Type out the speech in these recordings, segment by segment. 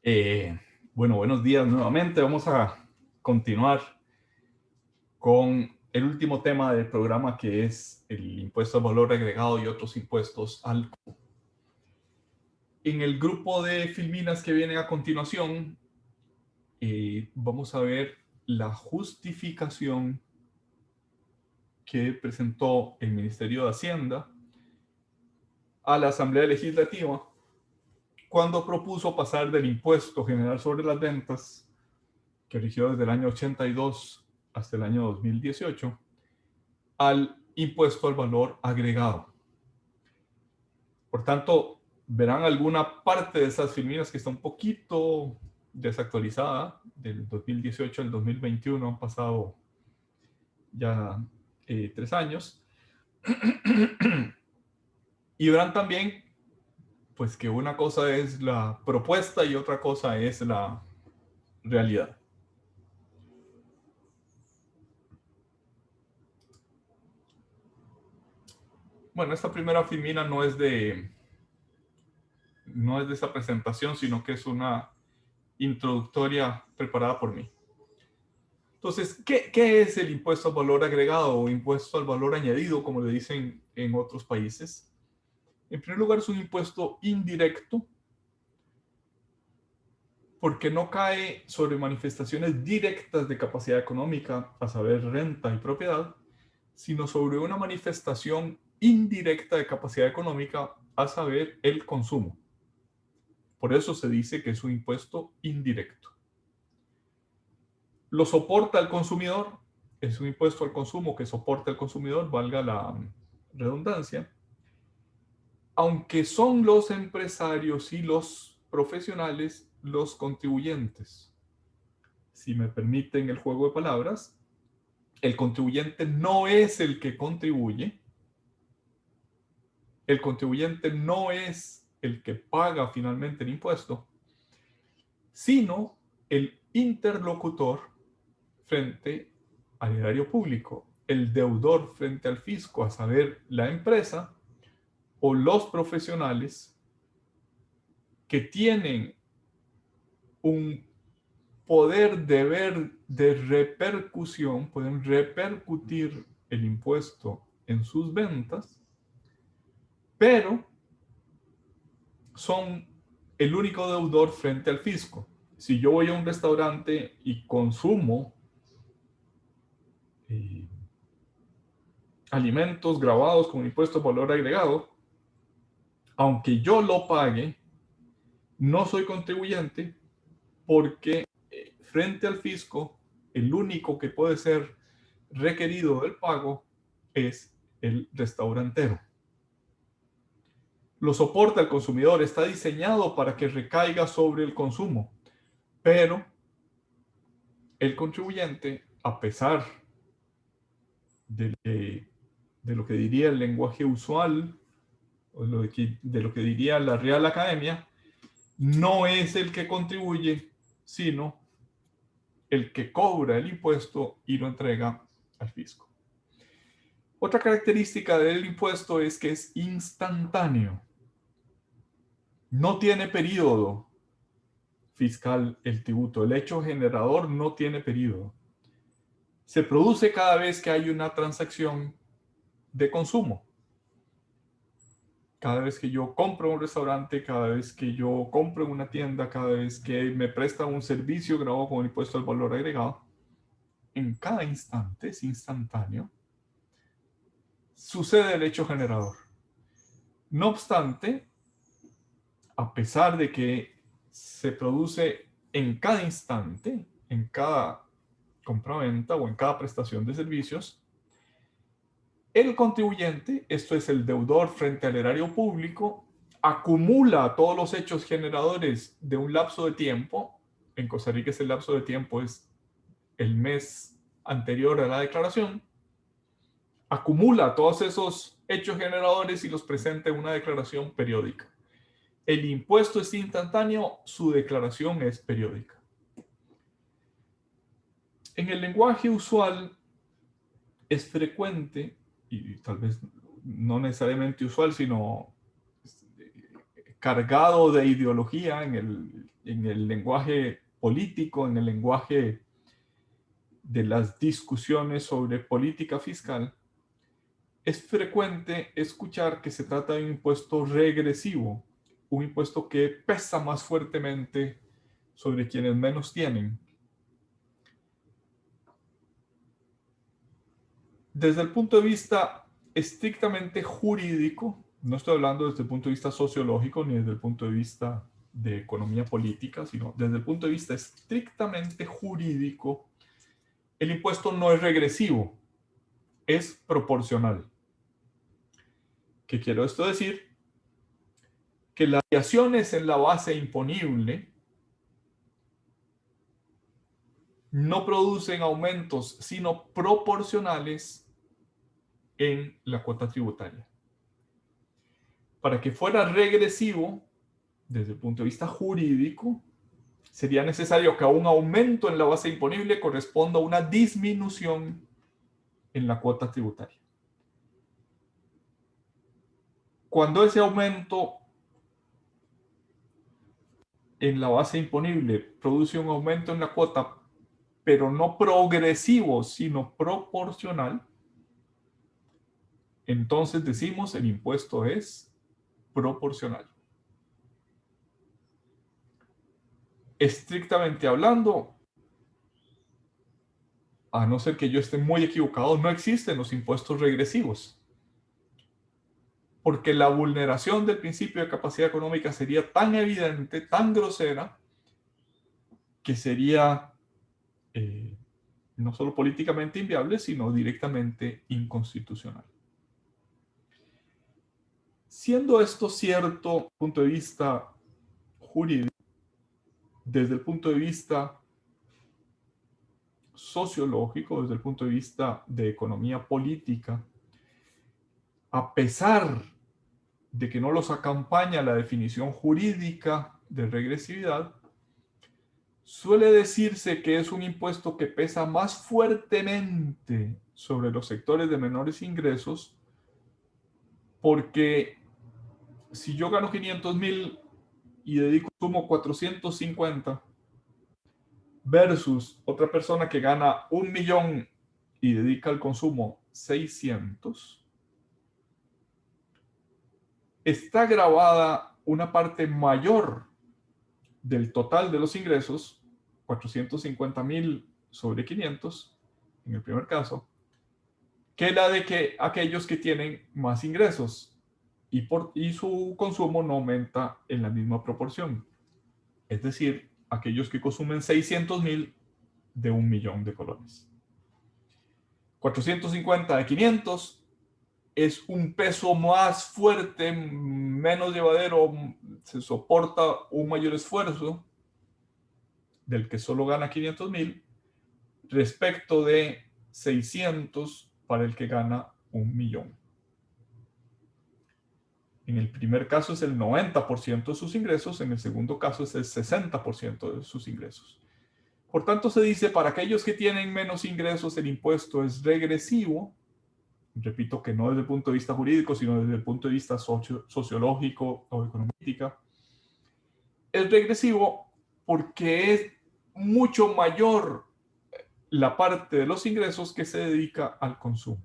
Eh, bueno, buenos días nuevamente. Vamos a continuar con el último tema del programa, que es el impuesto al valor agregado y otros impuestos al... En el grupo de filminas que viene a continuación, vamos a ver la justificación que presentó el Ministerio de Hacienda a la Asamblea Legislativa cuando propuso pasar del impuesto general sobre las ventas, que rigió desde el año 82 hasta el año 2018, al impuesto al valor agregado. Por tanto, verán alguna parte de esas filminas que está un poquito desactualizada. Del 2018 al 2021 han pasado ya 3 años. Y verán también pues que una cosa es la propuesta y otra cosa es la realidad. Bueno, esta primera filmina no es de esa presentación, sino que es una introductoria preparada por mí. Entonces, ¿qué es el impuesto al valor agregado o impuesto al valor añadido, como le dicen en otros países? En primer lugar, es un impuesto indirecto porque no cae sobre manifestaciones directas de capacidad económica, a saber, renta y propiedad, sino sobre una manifestación indirecta de capacidad económica, a saber, el consumo. Por eso se dice que es un impuesto indirecto. Lo soporta el consumidor, es un impuesto al consumo que soporta el consumidor, valga la redundancia, aunque son los empresarios y los profesionales los contribuyentes. Si me permiten el juego de palabras, el contribuyente no es el que contribuye, el contribuyente no es el que paga finalmente el impuesto, sino el interlocutor frente al erario público, el deudor frente al fisco, a saber, la empresa o los profesionales que tienen un poder de repercusión, pueden repercutir el impuesto en sus ventas, pero son el único deudor frente al fisco. Si yo voy a un restaurante y consumo eh, alimentos grabados con impuesto por valor agregado, aunque yo lo pague, no soy contribuyente porque frente al fisco, el único que puede ser requerido del pago es el restaurantero. Lo soporta el consumidor, está diseñado para que recaiga sobre el consumo, pero el contribuyente, a pesar de lo que diría el lenguaje usual, o de lo que diría la Real Academia, no es el que contribuye, sino el que cobra el impuesto y lo entrega al fisco. Otra característica del impuesto es que es instantáneo. No tiene periodo fiscal el tributo. El hecho generador no tiene periodo. Se produce cada vez que hay una transacción de consumo. Cada vez que yo compro en un restaurante, cada vez que yo compro en una tienda, cada vez que me prestan un servicio grabado con el impuesto al valor agregado, en cada instante, es instantáneo, sucede el hecho generador. No obstante, a pesar de que se produce en cada instante, en cada compraventa o en cada prestación de servicios, el contribuyente, esto es el deudor frente al erario público, acumula todos los hechos generadores de un lapso de tiempo. En Costa Rica ese lapso de tiempo es el mes anterior a la declaración. Acumula todos esos hechos generadores y los presenta en una declaración periódica. El impuesto es instantáneo, su declaración es periódica. En el lenguaje usual es frecuente, y tal vez no necesariamente usual, sino cargado de ideología en el lenguaje político, en el lenguaje de las discusiones sobre política fiscal, es frecuente escuchar que se trata de un impuesto regresivo, un impuesto que pesa más fuertemente sobre quienes menos tienen. Desde el punto de vista estrictamente jurídico, no estoy hablando desde el punto de vista sociológico ni desde el punto de vista de economía política, sino desde el punto de vista estrictamente jurídico, el impuesto no es regresivo, es proporcional. ¿Qué quiero esto decir? Que las variaciones en la base imponible no producen aumentos, sino proporcionales en la cuota tributaria. Para que fuera regresivo, desde el punto de vista jurídico, sería necesario que a un aumento en la base imponible corresponda una disminución en la cuota tributaria. Cuando ese aumento en la base imponible produce un aumento en la cuota, pero no progresivo, sino proporcional, entonces decimos el impuesto es proporcional. Estrictamente hablando, a no ser que yo esté muy equivocado, no existen los impuestos regresivos. Porque la vulneración del principio de capacidad económica sería tan evidente, tan grosera, que sería no solo políticamente inviable, sino directamente inconstitucional. Siendo esto cierto desde el punto de vista jurídico, desde el punto de vista sociológico, desde el punto de vista de economía política, a pesar de que no los acompaña la definición jurídica de regresividad, suele decirse que es un impuesto que pesa más fuertemente sobre los sectores de menores ingresos, porque si yo gano 500,000 y dedico sumo 450 versus otra persona que gana 1,000,000 y dedica al consumo 600, está grabada una parte mayor del total de los ingresos, 450,000 sobre 500, en el primer caso, que la de que aquellos que tienen más ingresos y su consumo no aumenta en la misma proporción. Es decir, aquellos que consumen 600,000 de 1,000,000 de colones. 450 de 500 es un peso más fuerte, menos llevadero, se soporta un mayor esfuerzo del que solo gana 500,000 respecto de 600 para el que gana 1,000,000. En el primer caso es el 90% de sus ingresos, en el segundo caso es el 60% de sus ingresos. Por tanto, se dice, para aquellos que tienen menos ingresos, el impuesto es regresivo. Repito que no desde el punto de vista jurídico, sino desde el punto de vista sociológico o económico. Es regresivo porque es mucho mayor la parte de los ingresos que se dedica al consumo.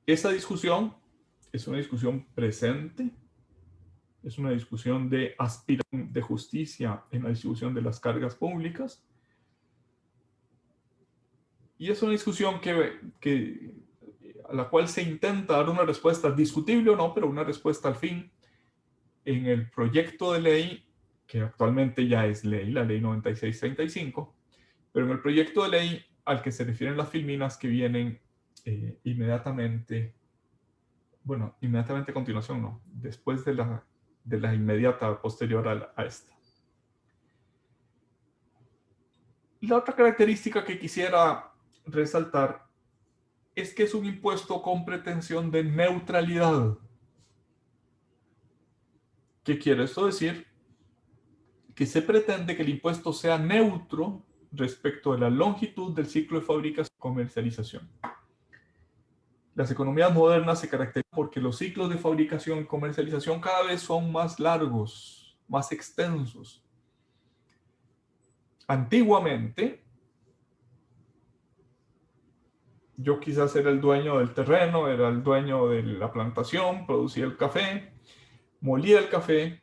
Esa discusión es una discusión presente, es una discusión de aspiración de justicia en la distribución de las cargas públicas, y es una discusión a la cual se intenta dar una respuesta discutible o no, pero una respuesta al fin en el proyecto de ley, que actualmente ya es ley, la ley 9635, pero en el proyecto de ley al que se refieren las filminas que vienen inmediatamente a continuación, no, después de la inmediata posterior a esta. La otra característica que quisiera resaltar es que es un impuesto con pretensión de neutralidad. ¿Qué quiere esto decir? Que se pretende que el impuesto sea neutro respecto de la longitud del ciclo de fabricación y comercialización. Las economías modernas se caracterizan porque los ciclos de fabricación y comercialización cada vez son más largos, más extensos. Antiguamente, yo quizás era el dueño del terreno, era el dueño de la plantación, producía el café, molía el café,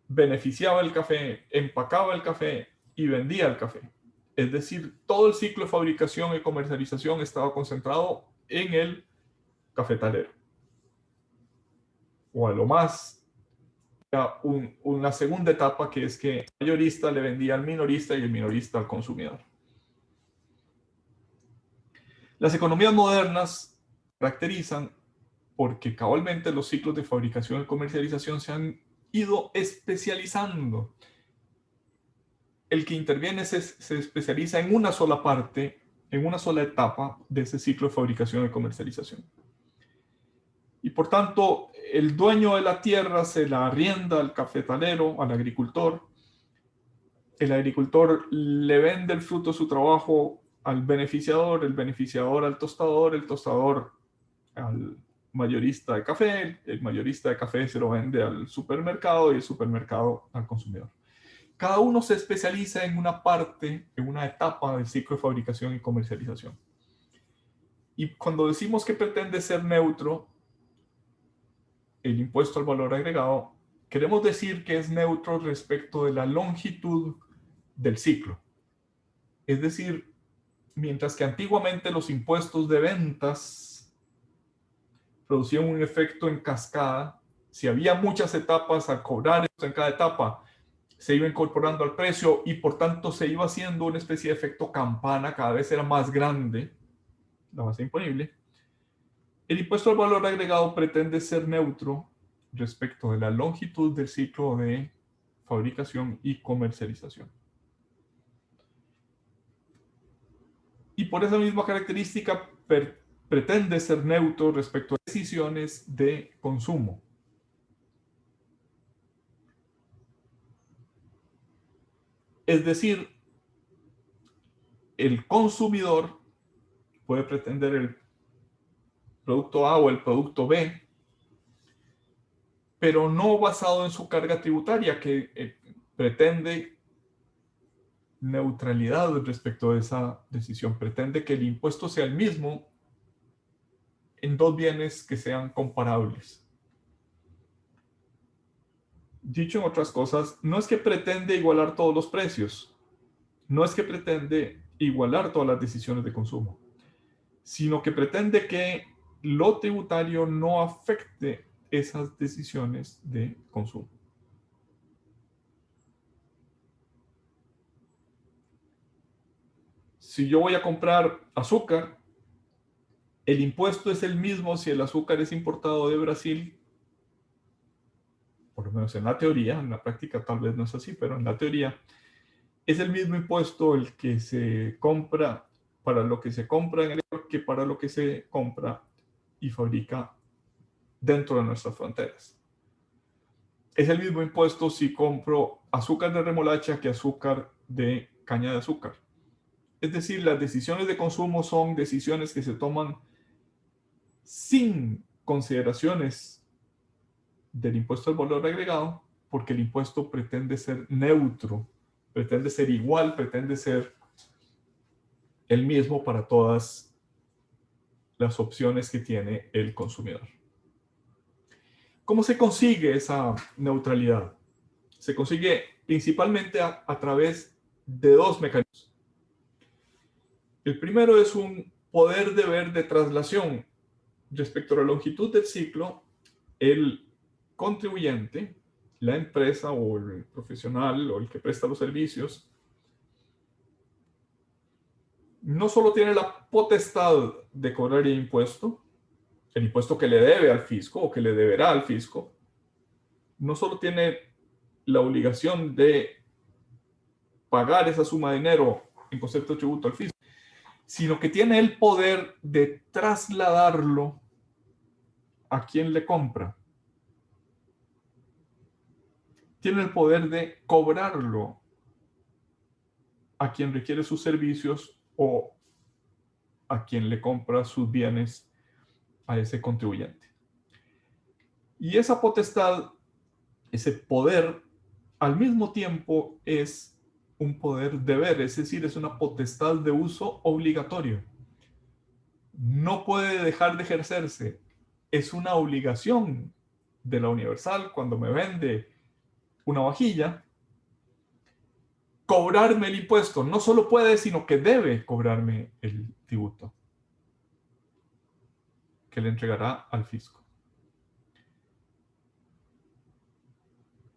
beneficiaba el café, empacaba el café y vendía el café. Es decir, todo el ciclo de fabricación y comercialización estaba concentrado en el cafetalero. O a lo más, una segunda etapa que es que el mayorista le vendía al minorista y el minorista al consumidor. Las economías modernas se caracterizan porque cabalmente los ciclos de fabricación y comercialización se han ido especializando. El que interviene se especializa en una sola parte, en una sola etapa de ese ciclo de fabricación y comercialización. Y por tanto, el dueño de la tierra se la arrienda al cafetalero, al agricultor. El agricultor le vende el fruto de su trabajo al beneficiador, el beneficiador al tostador, el tostador al mayorista de café, el mayorista de café se lo vende al supermercado y el supermercado al consumidor. Cada uno se especializa en una parte, en una etapa del ciclo de fabricación y comercialización. Y cuando decimos que pretende ser neutro, el impuesto al valor agregado, queremos decir que es neutro respecto de la longitud del ciclo. Es decir, mientras que antiguamente los impuestos de ventas producían un efecto en cascada, si había muchas etapas a cobrar en cada etapa, se iba incorporando al precio y por tanto se iba haciendo una especie de efecto campana, cada vez era más grande la base imponible. El impuesto al valor agregado pretende ser neutro respecto de la longitud del ciclo de fabricación y comercialización. Y por esa misma característica pretende ser neutro respecto a decisiones de consumo. Es decir, el consumidor puede pretender el producto A o el producto B, pero no basado en su carga tributaria, que pretende neutralidad respecto a esa decisión. Pretende que el impuesto sea el mismo en dos bienes que sean comparables. Dicho en otras cosas, no es que pretende igualar todos los precios, no es que pretende igualar todas las decisiones de consumo, sino que pretende que lo tributario no afecte esas decisiones de consumo. Si yo voy a comprar azúcar, el impuesto es el mismo si el azúcar es importado de Brasil, por lo menos en la teoría, en la práctica tal vez no es así, pero en la teoría es el mismo impuesto el que se compra para lo que se compra en el que para lo que se compra y fabrica dentro de nuestras fronteras. Es el mismo impuesto si compro azúcar de remolacha que azúcar de caña de azúcar. Es decir, las decisiones de consumo son decisiones que se toman sin consideraciones del impuesto al valor agregado, porque el impuesto pretende ser neutro, pretende ser igual, pretende ser el mismo para todas las opciones que tiene el consumidor. ¿Cómo se consigue esa neutralidad? Se consigue principalmente a través de dos mecanismos. El primero es un poder deber de traslación. Respecto a la longitud del ciclo, el contribuyente, la empresa o el profesional o el que presta los servicios, no solo tiene la potestad de cobrar el impuesto que le debe al fisco o que le deberá al fisco, no solo tiene la obligación de pagar esa suma de dinero en concepto de tributo al fisco, sino que tiene el poder de trasladarlo a quien le compra. Tiene el poder de cobrarlo a quien requiere sus servicios o a quien le compra sus bienes a ese contribuyente. Y esa potestad, ese poder, al mismo tiempo es un poder deber, es decir, es una potestad de uso obligatorio. No puede dejar de ejercerse. Es una obligación de la Universal cuando me vende una vajilla cobrarme el impuesto. No solo puede, sino que debe cobrarme el tributo que le entregará al fisco.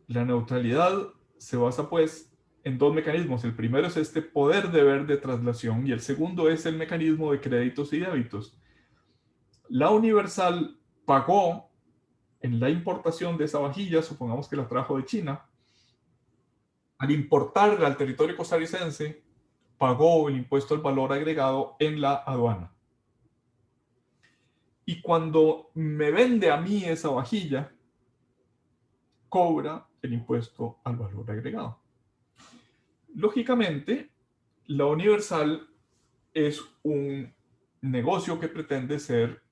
La neutralidad se basa pues en dos mecanismos. El primero es este poder deber de traslación y el segundo es el mecanismo de créditos y débitos. La Universal pagó en la importación de esa vajilla, supongamos que la trajo de China, al importarla al territorio costarricense, pagó el impuesto al valor agregado en la aduana. Y cuando me vende a mí esa vajilla, cobra el impuesto al valor agregado. Lógicamente, la Universal es un negocio que pretende ser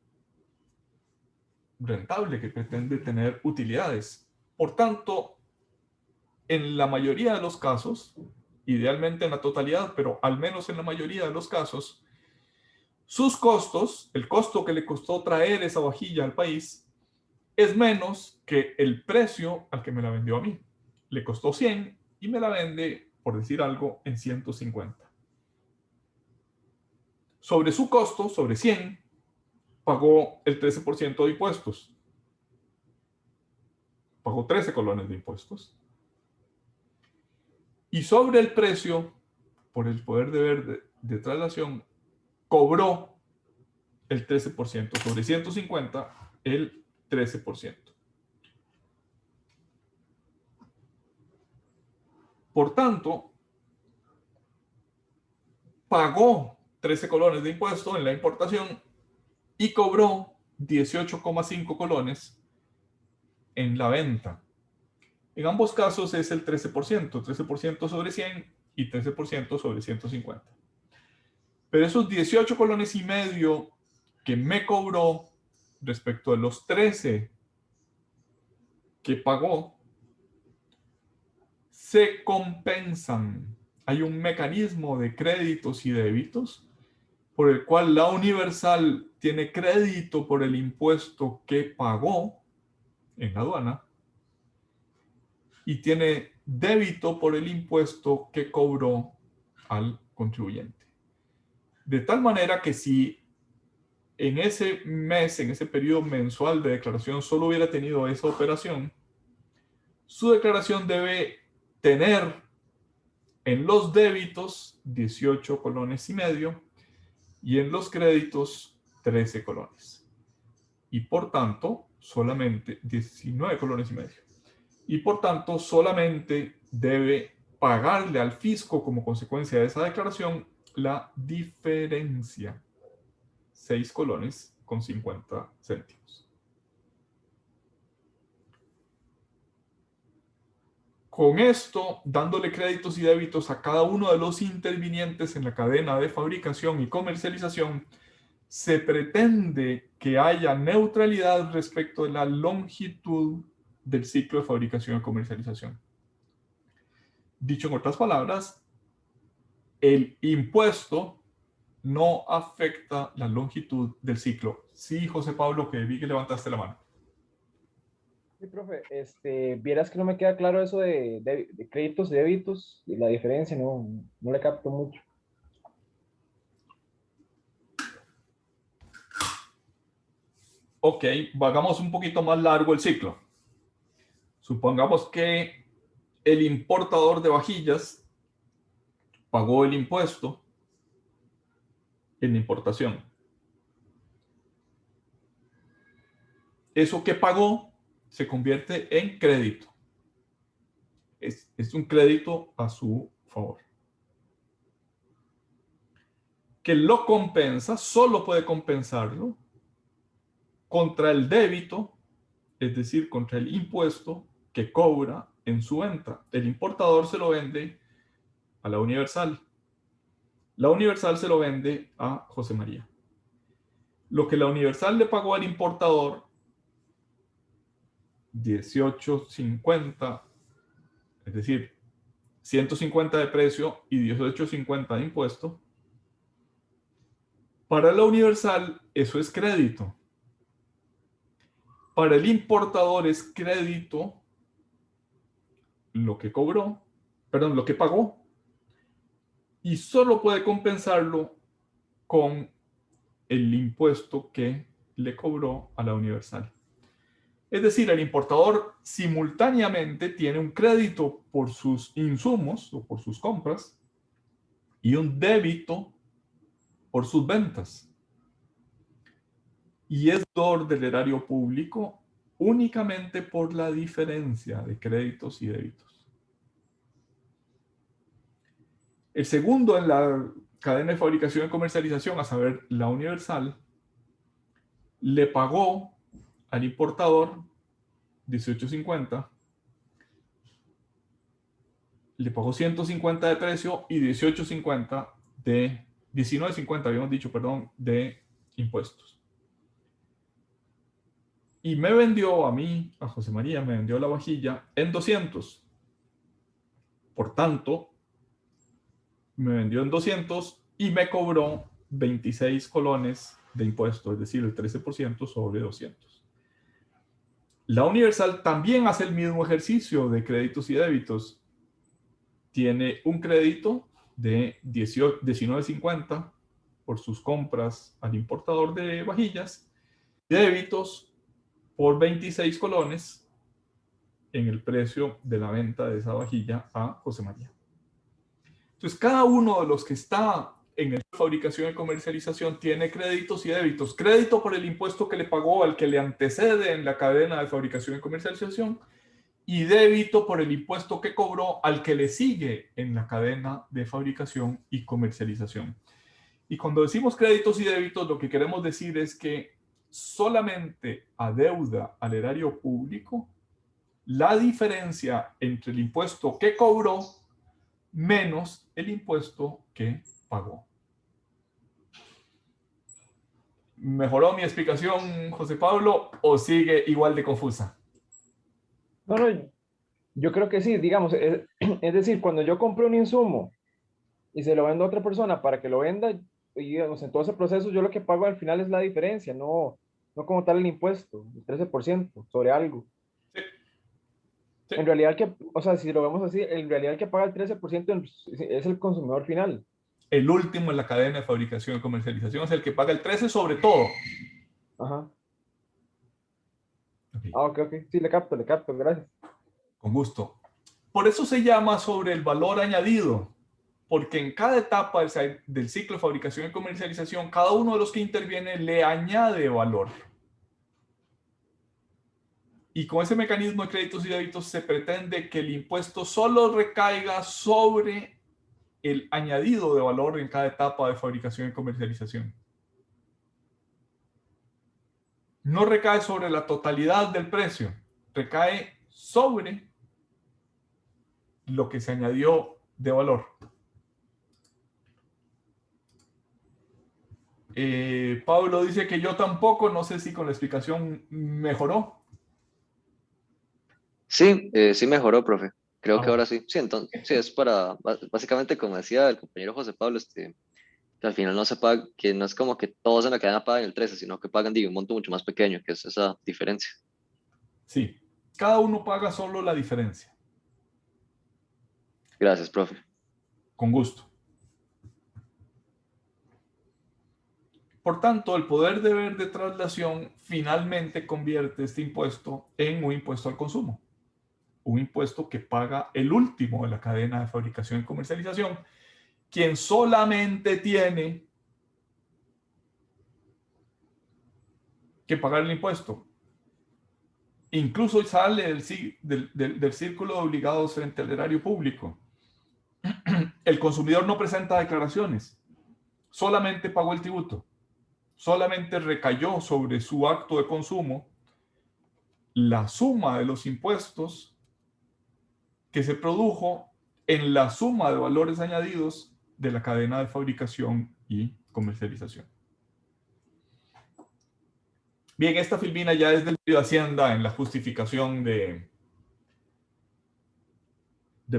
rentable, que pretende tener utilidades. Por tanto, en la mayoría de los casos, idealmente en la totalidad, pero al menos en la mayoría de los casos, sus costos, el costo que le costó traer esa vajilla al país, es menos que el precio al que me la vendió a mí. Le costó 100 y me la vende, por decir algo, en 150. Sobre su costo, sobre 100, pagó el 13% de impuestos. Pagó 13 colones de impuestos. Y sobre el precio, por el poder de traslación, cobró el 13%. Sobre 150, el 13%. Por tanto, pagó 13 colones de impuesto en la importación y cobró 18,5 colones en la venta. En ambos casos es el 13%, 13% sobre 100 y 13% sobre 150. Pero esos 18 colones y medio que me cobró respecto de los 13 que pagó, se compensan. Hay un mecanismo de créditos y débitos por el cual la Universal tiene crédito por el impuesto que pagó en la aduana y tiene débito por el impuesto que cobró al contribuyente. De tal manera que si en ese mes, en ese periodo mensual de declaración, solo hubiera tenido esa operación, su declaración debe tener en los débitos 18 colones y medio y en los créditos 13 colones. Y por tanto, solamente 19 colones y medio. Y por tanto, solamente debe pagarle al fisco como consecuencia de esa declaración la diferencia, 6 colones con 50 céntimos. Con esto, dándole créditos y débitos a cada uno de los intervinientes en la cadena de fabricación y comercialización, se pretende que haya neutralidad respecto de la longitud del ciclo de fabricación y comercialización. Dicho en otras palabras, el impuesto no afecta la longitud del ciclo. Sí, José Pablo, que vi que levantaste la mano. Sí, profe, vieras que no me queda claro eso de créditos y débitos, y la diferencia, no le capto mucho. Ok, hagamos un poquito más largo el ciclo. Supongamos que el importador de vajillas pagó el impuesto en importación. Eso que pagó se convierte en crédito. Es un crédito a su favor. Que lo compensa, solo puede compensarlo contra el débito, es decir, contra el impuesto que cobra en su venta. El importador se lo vende a la Universal. La Universal se lo vende a José María. Lo que la Universal le pagó al importador, 18.50, es decir, 150 de precio y 18.50 de impuesto, para la Universal eso es crédito. Para el importador es crédito lo que cobró, perdón, lo que pagó, y solo puede compensarlo con el impuesto que le cobró a la Universal. Es decir, el importador simultáneamente tiene un crédito por sus insumos o por sus compras y un débito por sus ventas. Y es deudor del erario público únicamente por la diferencia de créditos y débitos. El segundo en la cadena de fabricación y comercialización, a saber, la Universal, le pagó al importador 18.50, le pagó 150 de precio y 18.50 de 19.50, habíamos dicho, perdón, de impuestos. Y me vendió a mí, a José María, me vendió la vajilla en 200. Por tanto, me vendió en 200 y me cobró 26 colones de impuesto, es decir, el 13% sobre 200. La Universal también hace el mismo ejercicio de créditos y débitos. Tiene un crédito de 19.50 por sus compras al importador de vajillas, débitos por 26 colones en el precio de la venta de esa vajilla a José María. Entonces, cada uno de los que está en el fabricación y comercialización tiene créditos y débitos. Crédito por el impuesto que le pagó al que le antecede en la cadena de fabricación y comercialización y débito por el impuesto que cobró al que le sigue en la cadena de fabricación y comercialización. Y cuando decimos créditos y débitos, lo que queremos decir es que solamente adeuda al erario público la diferencia entre el impuesto que cobró menos el impuesto que pagó. ¿Mejoró mi explicación, José Pablo, o sigue igual de confusa? No, no, yo creo que sí, digamos, es decir, cuando yo compro un insumo y se lo vendo a otra persona para que lo venda, y digamos, en todo ese proceso yo lo que pago al final es la diferencia, no como tal el impuesto, el 13% sobre algo. Sí, sí. En realidad, o sea, si lo vemos así, en realidad el que paga el 13% es el consumidor final. El último en la cadena de fabricación y comercialización es el que paga el 13 sobre todo. Ajá. Okay. Ah, ok, ok. Sí, le capto, gracias. Con gusto. Por eso se llama sobre el valor añadido, porque en cada etapa del ciclo de fabricación y comercialización, cada uno de los que interviene le añade valor. Y con ese mecanismo de créditos y débitos se pretende que el impuesto solo recaiga sobre el añadido de valor en cada etapa de fabricación y comercialización. No recae sobre la totalidad del precio, recae sobre lo que se añadió de valor. Pablo dice que yo tampoco, no sé si con la explicación mejoró. Sí, sí mejoró, profe. Creo Ah, que bueno. ahora sí. Sí, entonces, sí, es para, básicamente, como decía el compañero José Pablo, que al final no se paga, que no es como que todos en la cadena pagan el 13, sino que pagan, digo, un monto mucho más pequeño, que es esa diferencia. Sí, cada uno paga solo la diferencia. Gracias, profe. Con gusto. Por tanto, el poder deber de traslación finalmente convierte este impuesto en un impuesto al consumo. Un impuesto que paga el último de la cadena de fabricación y comercialización, quien solamente tiene que pagar el impuesto. Incluso sale del círculo de obligados frente al erario público. El consumidor no presenta declaraciones, solamente pagó el tributo, solamente recayó sobre su acto de consumo la suma de los impuestos que se produjo en la suma de valores añadidos de la cadena de fabricación y comercialización. Bien, esta filmina ya es del Ministerio de Hacienda en la justificación del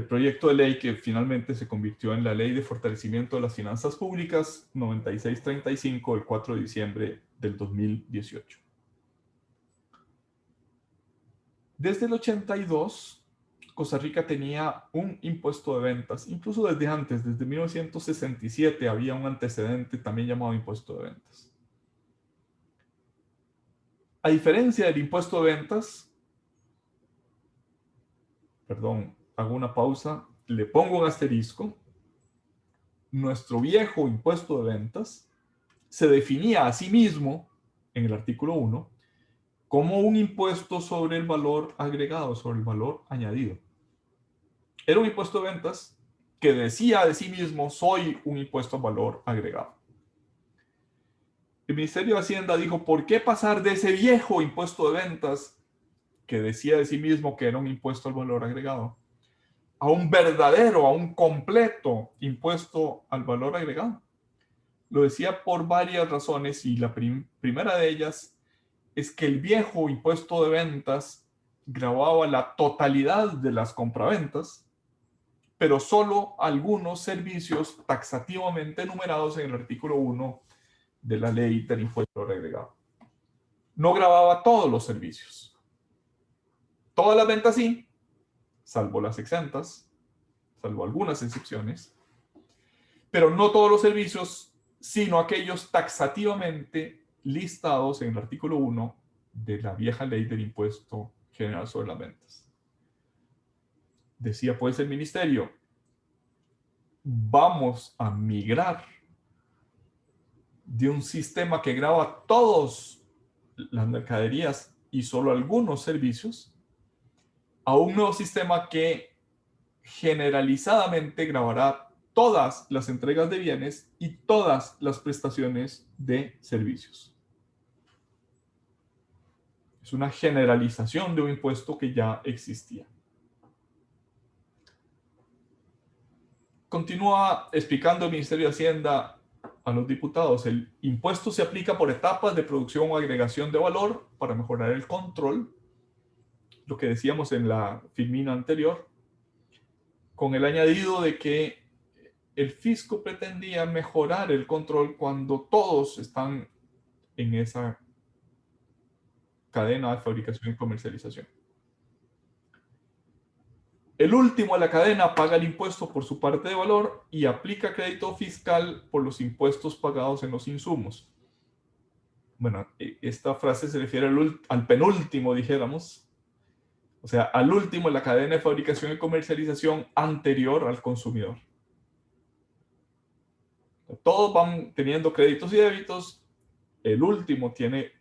proyecto de ley que finalmente se convirtió en la Ley de Fortalecimiento de las Finanzas Públicas 9635 del 4 de diciembre del 2018. Desde el 82, Costa Rica tenía un impuesto de ventas, incluso desde antes, desde 1967 había un antecedente también llamado impuesto de ventas. A diferencia del impuesto de ventas, perdón, hago una pausa, le pongo un asterisco, nuestro viejo impuesto de ventas se definía a sí mismo, en el artículo 1, como un impuesto sobre el valor agregado, sobre el valor añadido. Era un impuesto de ventas que decía de sí mismo, soy un impuesto al valor agregado. El Ministerio de Hacienda dijo, ¿por qué pasar de ese viejo impuesto de ventas que decía de sí mismo que era un impuesto al valor agregado a un verdadero, a un completo impuesto al valor agregado? Lo decía por varias razones y la primera de ellas es que el viejo impuesto de ventas gravaba la totalidad de las compraventas, pero solo algunos servicios taxativamente enumerados en el artículo 1 de la ley del impuesto agregado. No gravaba todos los servicios. Todas las ventas sí, salvo las exentas, salvo algunas excepciones, pero no todos los servicios, sino aquellos taxativamente listados en el artículo 1 de la vieja ley del impuesto general sobre las ventas. Decía pues el ministerio, vamos a migrar de un sistema que grava todas las mercaderías y solo algunos servicios a un nuevo sistema que generalizadamente grabará todas las entregas de bienes y todas las prestaciones de servicios. Es una generalización de un impuesto que ya existía. Continúa explicando el Ministerio de Hacienda a los diputados, el impuesto se aplica por etapas de producción o agregación de valor para mejorar el control, lo que decíamos en la filmina anterior, con el añadido de que el fisco pretendía mejorar el control cuando todos están en esa cadena de fabricación y comercialización. El último de la cadena paga el impuesto por su parte de valor y aplica crédito fiscal por los impuestos pagados en los insumos. Bueno, esta frase se refiere al penúltimo, dijéramos, o sea, al último de la cadena de fabricación y comercialización anterior al consumidor. Todos van teniendo créditos y débitos, el último tiene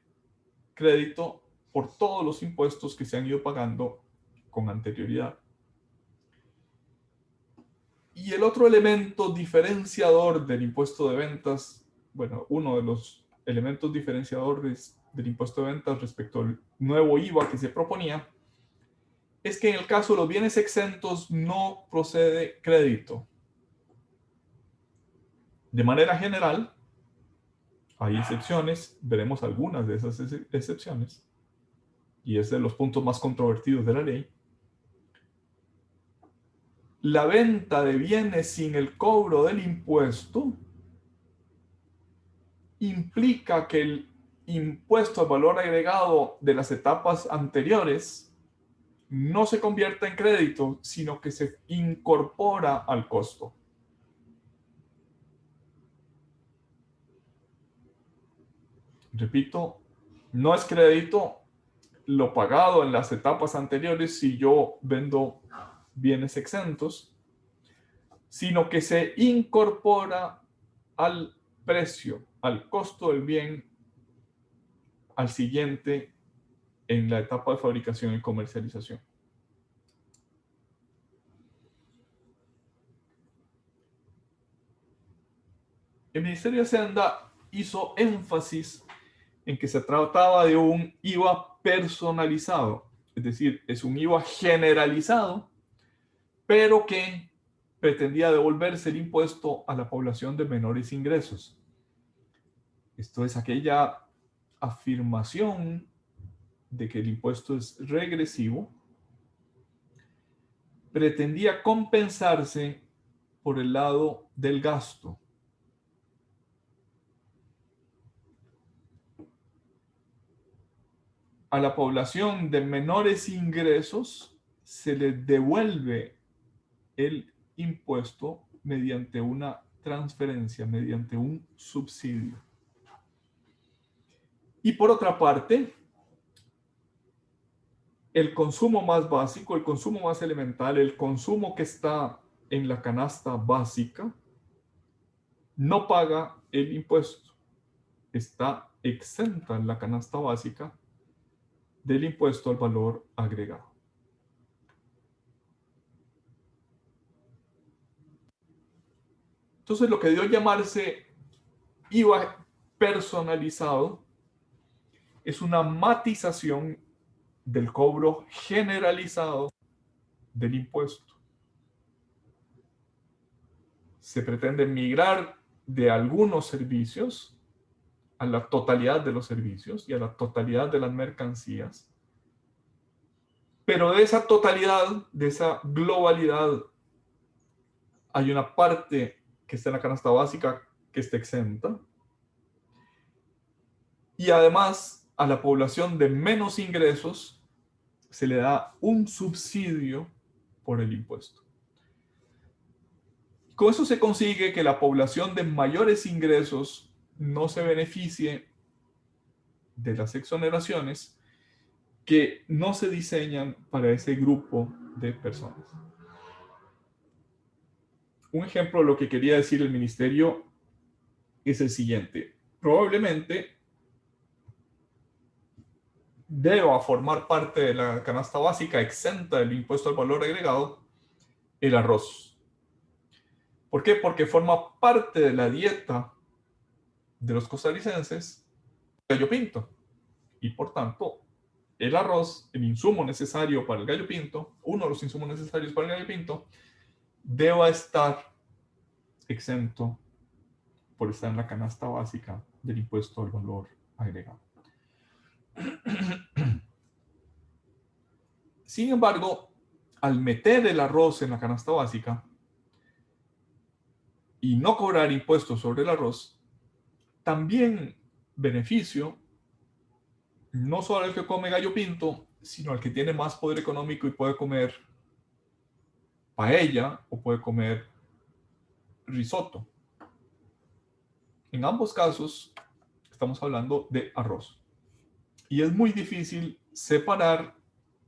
crédito por todos los impuestos que se han ido pagando con anterioridad. Y el otro elemento diferenciador del impuesto de ventas, bueno, uno de los elementos diferenciadores del impuesto de ventas respecto al nuevo IVA que se proponía, es que en el caso de los bienes exentos no procede crédito. De manera general, hay excepciones, veremos algunas de esas excepciones, y es de los puntos más controvertidos de la ley. La venta de bienes sin el cobro del impuesto implica que el impuesto al valor agregado de las etapas anteriores no se convierta en crédito, sino que se incorpora al costo. Repito, no es crédito lo pagado en las etapas anteriores si yo vendo bienes exentos, sino que se incorpora al precio, al costo del bien, al siguiente en la etapa de fabricación y comercialización. El Ministerio de Hacienda hizo énfasis en que se trataba de un IVA personalizado, es decir, es un IVA generalizado, pero que pretendía devolverse el impuesto a la población de menores ingresos. Esto es aquella afirmación de que el impuesto es regresivo pretendía compensarse por el lado del gasto. A la población de menores ingresos se les devuelve el impuesto mediante una transferencia, mediante un subsidio. Y por otra parte, el consumo más básico, el consumo más elemental, el consumo que está en la canasta básica, no paga el impuesto. Está exenta en la canasta básica del impuesto al valor agregado. Entonces, lo que dio a llamarse IVA personalizado es una matización del cobro generalizado del impuesto. Se pretende migrar de algunos servicios a la totalidad de los servicios y a la totalidad de las mercancías. Pero de esa totalidad, de esa globalidad, hay una parte que está en la canasta básica que está exenta. Y además, a la población de menos ingresos se le da un subsidio por el impuesto. Con eso se consigue que la población de mayores ingresos no se beneficie de las exoneraciones que no se diseñan para ese grupo de personas. Un ejemplo de lo que quería decir el ministerio es el siguiente. Probablemente deba formar parte de la canasta básica exenta del impuesto al valor agregado el arroz. ¿Por qué? Porque forma parte de la dieta de los costarricenses el gallo pinto. Y por tanto, el arroz, el insumo necesario para el gallo pinto, uno de los insumos necesarios para el gallo pinto, deba estar exento por estar en la canasta básica del impuesto al valor agregado. Sin embargo, al meter el arroz en la canasta básica y no cobrar impuestos sobre el arroz, también beneficio no solo al que come gallo pinto, sino al que tiene más poder económico y puede comer paella o puede comer risotto. En ambos casos estamos hablando de arroz. Y es muy difícil separar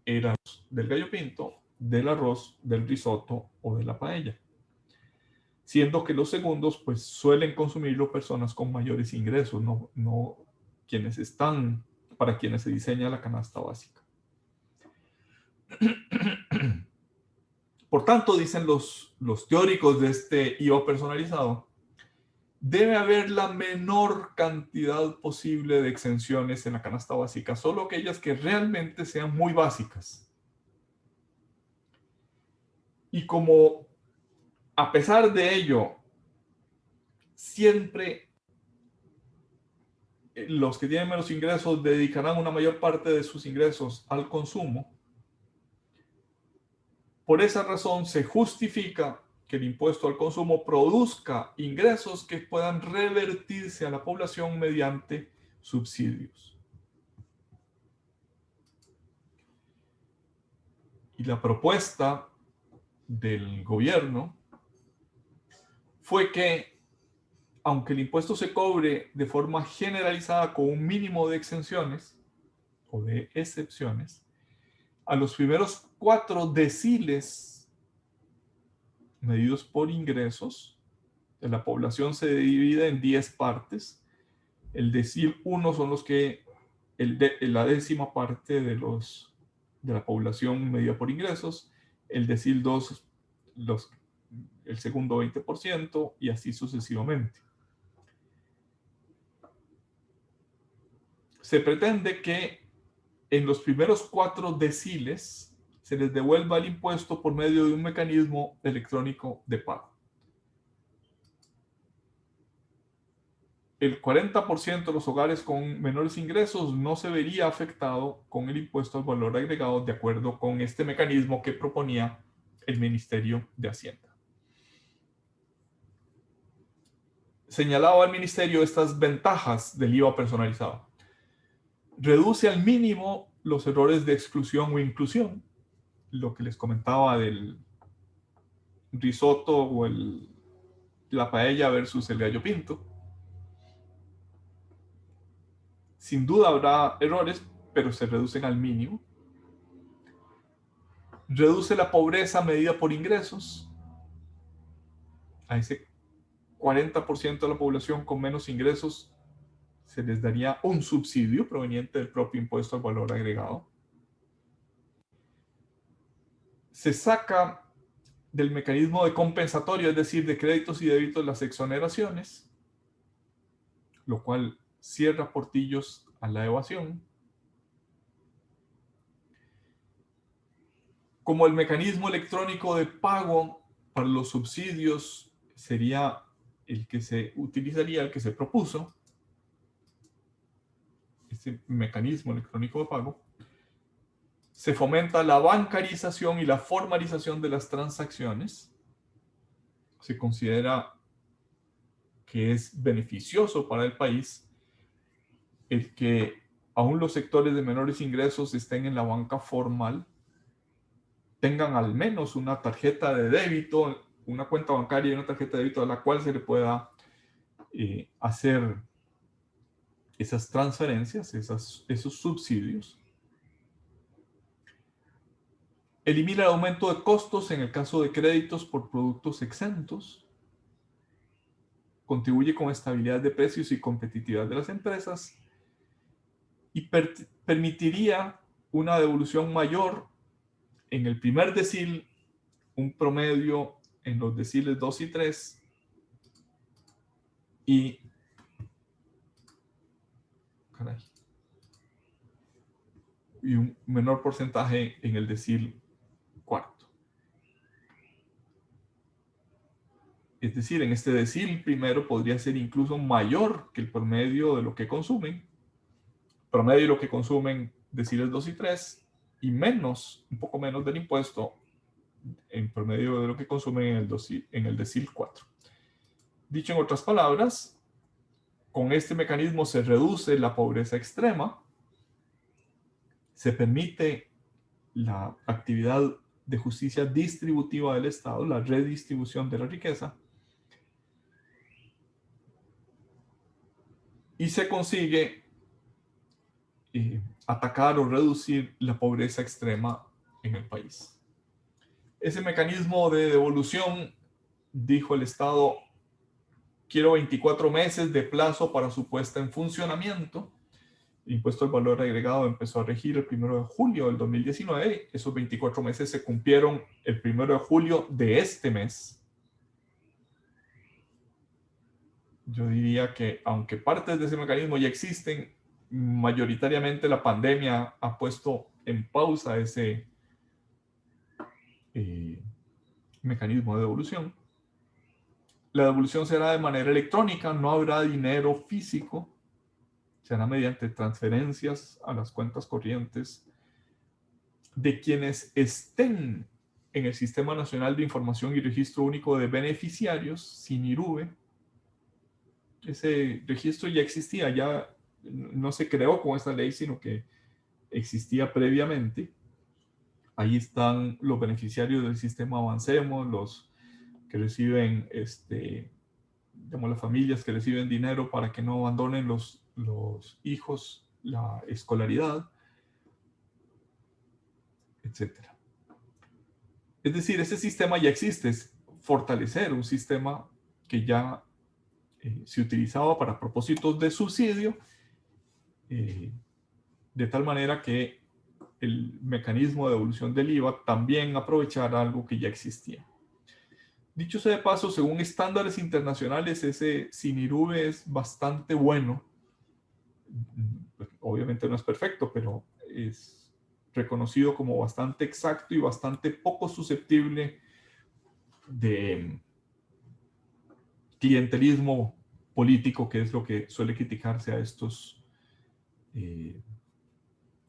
el arroz del gallo pinto del arroz, del risotto o de la paella. Siendo que los segundos pues suelen consumirlo personas con mayores ingresos, no quienes están, para quienes se diseña la canasta básica. Por tanto, dicen los teóricos de este IVA personalizado, debe haber la menor cantidad posible de exenciones en la canasta básica, solo aquellas que realmente sean muy básicas. Y como a pesar de ello, siempre los que tienen menos ingresos dedicarán una mayor parte de sus ingresos al consumo, por esa razón se justifica que el impuesto al consumo produzca ingresos que puedan revertirse a la población mediante subsidios. Y la propuesta del gobierno fue que, aunque el impuesto se cobre de forma generalizada con un mínimo de exenciones o de excepciones, a los primeros 4 deciles medidos por ingresos de la población se divide en 10 partes. El decil 1 son los que, la décima parte de la población medida por ingresos, el decil 2 el segundo 20% y así sucesivamente. Se pretende que en los primeros 4 deciles se les devuelva el impuesto por medio de un mecanismo electrónico de pago. el 40% de los hogares con menores ingresos no se vería afectado con el impuesto al valor agregado, de acuerdo con este mecanismo que proponía el Ministerio de Hacienda. Señalaba el Ministerio estas ventajas del IVA personalizado. Reduce al mínimo los errores de exclusión o inclusión, lo que les comentaba del risotto o la paella versus el gallo pinto. Sin duda habrá errores, pero se reducen al mínimo. Reduce la pobreza medida por ingresos. A ese 40% de la población con menos ingresos se les daría un subsidio proveniente del propio impuesto al valor agregado. Se saca del mecanismo de compensatorio, es decir, de créditos y débitos, las exoneraciones, lo cual cierra portillos a la evasión. Como el mecanismo electrónico de pago para los subsidios sería el que se utilizaría, el que se propuso, este mecanismo electrónico de pago, se fomenta la bancarización y la formalización de las transacciones. Se considera que es beneficioso para el país el que aún los sectores de menores ingresos estén en la banca formal, tengan al menos una tarjeta de débito, una cuenta bancaria y una tarjeta de débito a la cual se le pueda hacer esas transferencias, esos subsidios. Elimina el aumento de costos en el caso de créditos por productos exentos. Contribuye con estabilidad de precios y competitividad de las empresas. Y permitiría una devolución mayor en el primer decil, un promedio en los deciles 2 y 3, y un menor porcentaje en el decil cuarto. Es decir, en este decil primero podría ser incluso mayor que el promedio de lo que consumen. Promedio de lo que consumen deciles 2 y 3, y menos, un poco menos del impuesto en promedio de lo que consumen en el decil 4. Dicho en otras palabras, con este mecanismo se reduce la pobreza extrema, se permite la actividad de justicia distributiva del Estado, la redistribución de la riqueza, y se consigue atacar o reducir la pobreza extrema en el país. Ese mecanismo de devolución, dijo el Estado, quiero 24 meses de plazo para su puesta en funcionamiento. El impuesto al valor agregado empezó a regir el 1 de julio del 2019. Esos 24 meses se cumplieron el 1 de julio de este mes. Yo diría que aunque partes de ese mecanismo ya existen, mayoritariamente la pandemia ha puesto en pausa ese mecanismo de devolución. La devolución será de manera electrónica, no habrá dinero físico, será mediante transferencias a las cuentas corrientes de quienes estén en el Sistema Nacional de Información y Registro Único de Beneficiarios, SINIRUBE. Ese registro ya existía, ya no se creó con esta ley, sino que existía previamente. Ahí están los beneficiarios del sistema Avancemos, los que reciben, las familias que reciben dinero para que no abandonen los hijos la escolaridad, etc. Es decir, ese sistema ya existe, es fortalecer un sistema que ya se utilizaba para propósitos de subsidio, de tal manera que el mecanismo de devolución del IVA también aprovechara algo que ya existía. Dicho sea de paso, según estándares internacionales, ese SINIRUBE es bastante bueno. Obviamente no es perfecto, pero es reconocido como bastante exacto y bastante poco susceptible de clientelismo político, que es lo que suele criticarse a estos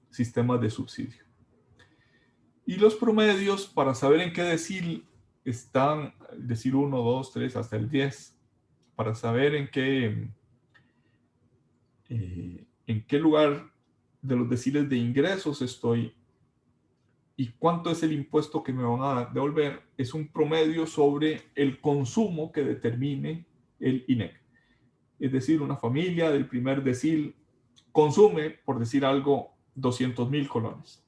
sistemas de subsidio. Y los promedios, para saber en qué decil están, decil 1, 2, 3, hasta el 10, para saber en qué lugar de los deciles de ingresos estoy y cuánto es el impuesto que me van a devolver, es un promedio sobre el consumo que determine el INEC. Es decir, una familia del primer decil consume, por decir algo, 200,000 colones.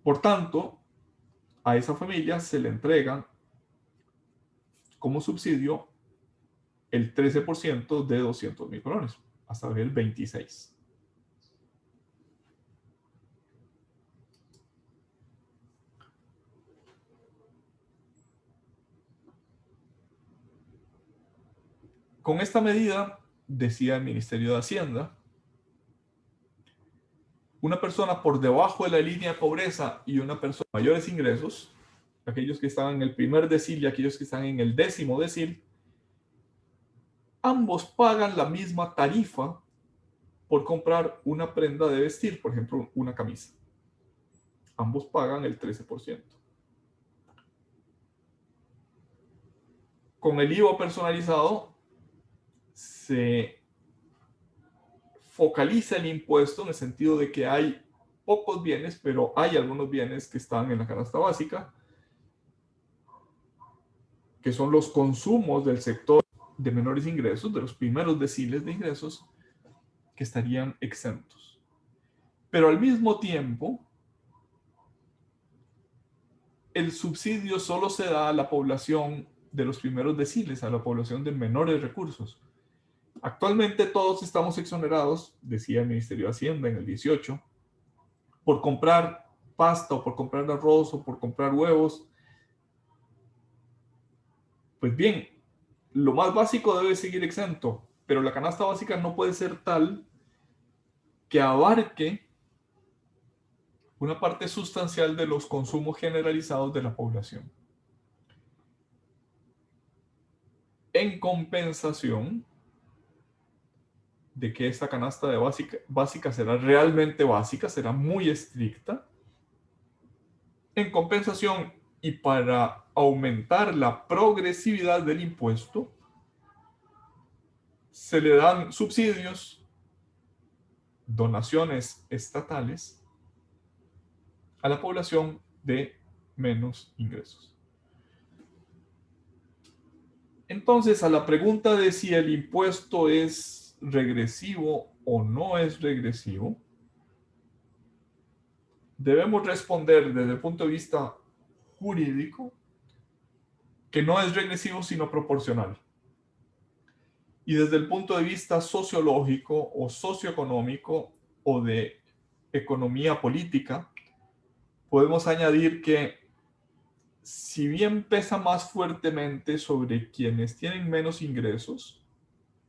Por tanto, a esa familia se le entrega como subsidio el 13% de 200,000 colones, hasta el 26. Con esta medida, decía el Ministerio de Hacienda, una persona por debajo de la línea de pobreza y una persona con mayores ingresos, aquellos que están en el primer decil y aquellos que están en el 10º decil, ambos pagan la misma tarifa por comprar una prenda de vestir, por ejemplo, una camisa. Ambos pagan el 13%. Con el IVA personalizado se focaliza el impuesto en el sentido de que hay pocos bienes, pero hay algunos bienes que están en la canasta básica, que son los consumos del sector de menores ingresos, de los primeros deciles de ingresos, que estarían exentos. Pero al mismo tiempo, el subsidio solo se da a la población de los primeros deciles, a la población de menores recursos. Actualmente todos estamos exonerados, decía el Ministerio de Hacienda en el 18, por comprar pasta o por comprar arroz o por comprar huevos. Pues bien, lo más básico debe seguir exento, pero la canasta básica no puede ser tal que abarque una parte sustancial de los consumos generalizados de la población. En compensación de que esta canasta de básica será realmente básica, será muy estricta, en compensación y para aumentar la progresividad del impuesto, se le dan subsidios, donaciones estatales a la población de menos ingresos. Entonces, a la pregunta de si el impuesto es regresivo o no es regresivo, debemos responder desde el punto de vista jurídico que no es regresivo sino proporcional. Y desde el punto de vista sociológico o socioeconómico o de economía política, podemos añadir que si bien pesa más fuertemente sobre quienes tienen menos ingresos,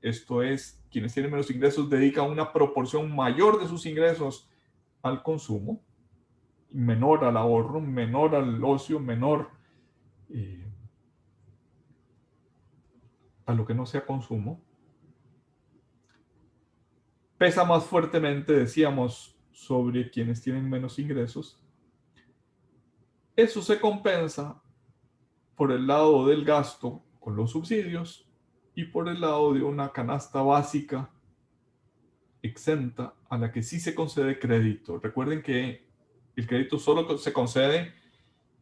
esto es, quienes tienen menos ingresos dedican una proporción mayor de sus ingresos al consumo, menor al ahorro, menor al ocio, menor a lo que no sea consumo. Pesa más fuertemente, decíamos, sobre quienes tienen menos ingresos. Eso se compensa por el lado del gasto con los subsidios y por el lado de una canasta básica exenta a la que sí se concede crédito. Recuerden que el crédito solo se concede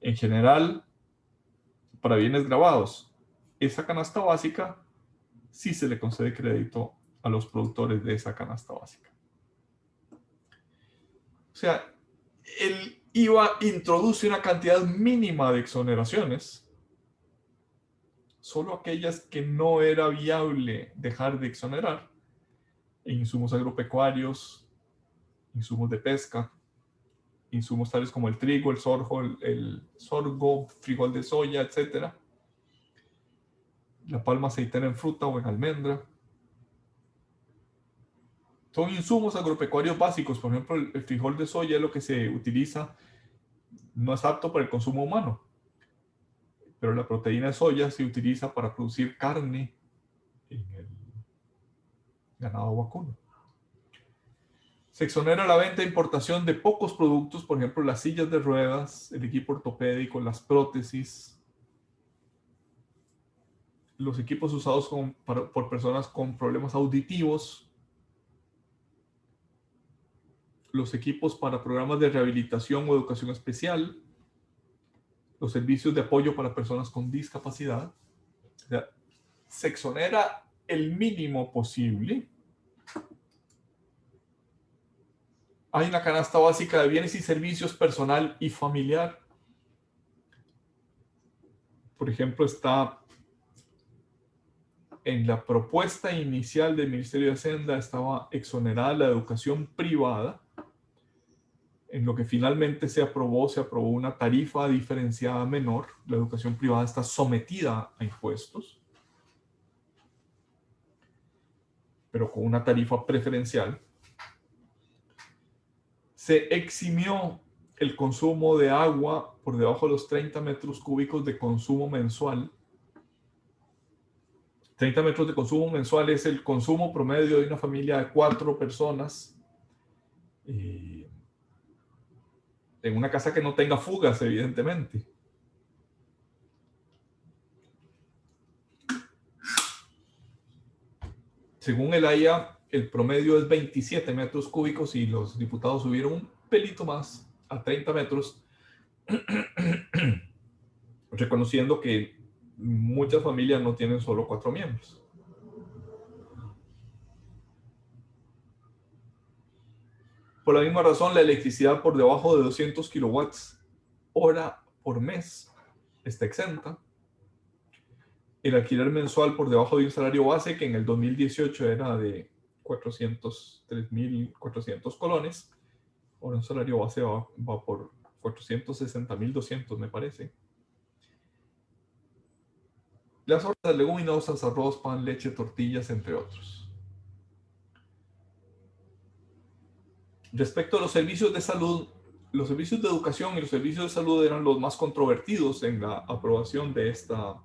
en general para bienes grabados. Esa canasta básica sí se le concede crédito a los productores de esa canasta básica. O sea, el IVA introduce una cantidad mínima de exoneraciones, solo aquellas que no era viable dejar de exonerar, insumos agropecuarios, insumos de pesca, insumos tales como el trigo, el sorgo, frijol de soya, etc. La palma aceitera en fruta o en almendra. Son insumos agropecuarios básicos. Por ejemplo, el frijol de soya es lo que se utiliza, no es apto para el consumo humano, pero la proteína de soya se utiliza para producir carne en el ganado vacuno. Se exonera la venta e importación de pocos productos, por ejemplo, las sillas de ruedas, el equipo ortopédico, las prótesis, los equipos usados por personas con problemas auditivos, los equipos para programas de rehabilitación o educación especial, los servicios de apoyo para personas con discapacidad. O sea, se exonera el mínimo posible. Hay una canasta básica de bienes y servicios personal y familiar. Por ejemplo, está en la propuesta inicial del Ministerio de Hacienda, estaba exonerada la educación privada. En lo que finalmente se aprobó una tarifa diferenciada menor. La educación privada está sometida a impuestos, pero con una tarifa preferencial. Se eximió el consumo de agua por debajo de los 30 metros cúbicos de consumo mensual. 30 metros de consumo mensual es el consumo promedio de una familia de 4 personas. En una casa que no tenga fugas, evidentemente. Según el AIA, el promedio es 27 metros cúbicos y los diputados subieron un pelito más a 30 metros, reconociendo que muchas familias no tienen solo 4 miembros. Por la misma razón, la electricidad por debajo de 200 kilowatts hora por mes está exenta. El alquiler mensual por debajo de un salario base, que en el 2018 era de 403.400 colones, ahora un salario base va por 460.200, me parece. Las hortalizas leguminosas, arroz, pan, leche, tortillas, entre otros. Respecto a los servicios de salud, los servicios de educación y los servicios de salud eran los más controvertidos en la aprobación de esta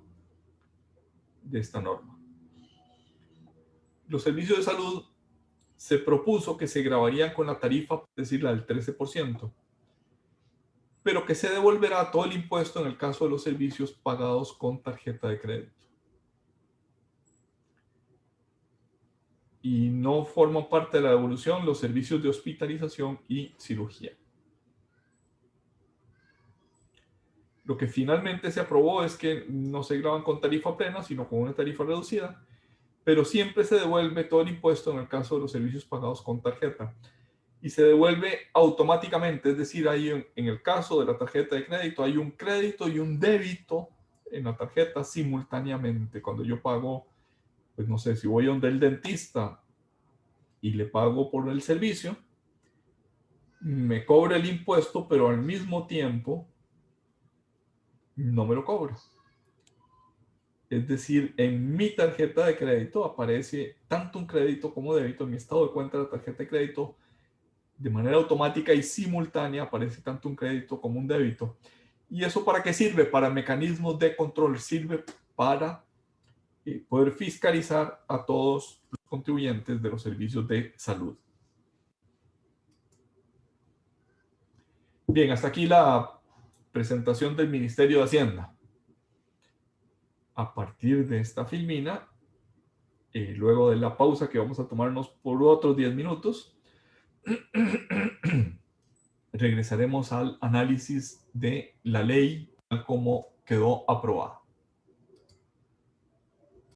norma. Los servicios de salud se propuso que se grabarían con la tarifa, es decir, la del 13%, pero que se devolverá todo el impuesto en el caso de los servicios pagados con tarjeta de crédito. Y no forman parte de la devolución los servicios de hospitalización y cirugía. Lo que finalmente se aprobó es que no se graban con tarifa plena, sino con una tarifa reducida, pero siempre se devuelve todo el impuesto en el caso de los servicios pagados con tarjeta. Y se devuelve automáticamente, es decir, hay en el caso de la tarjeta de crédito, hay un crédito y un débito en la tarjeta simultáneamente. Cuando yo pago, pues no sé, si voy a donde el dentista y le pago por el servicio, me cobra el impuesto, pero al mismo tiempo no me lo cobra. Es decir, en mi tarjeta de crédito aparece tanto un crédito como débito. En mi estado de cuenta de la tarjeta de crédito, de manera automática y simultánea, aparece tanto un crédito como un débito. ¿Y eso para qué sirve? Para mecanismos de control. Sirve para poder fiscalizar a todos los contribuyentes de los servicios de salud. Bien, hasta aquí la presentación del Ministerio de Hacienda. A partir de esta filmina, luego de la pausa que vamos a tomarnos por otros 10 minutos, regresaremos al análisis de la ley tal como quedó aprobada.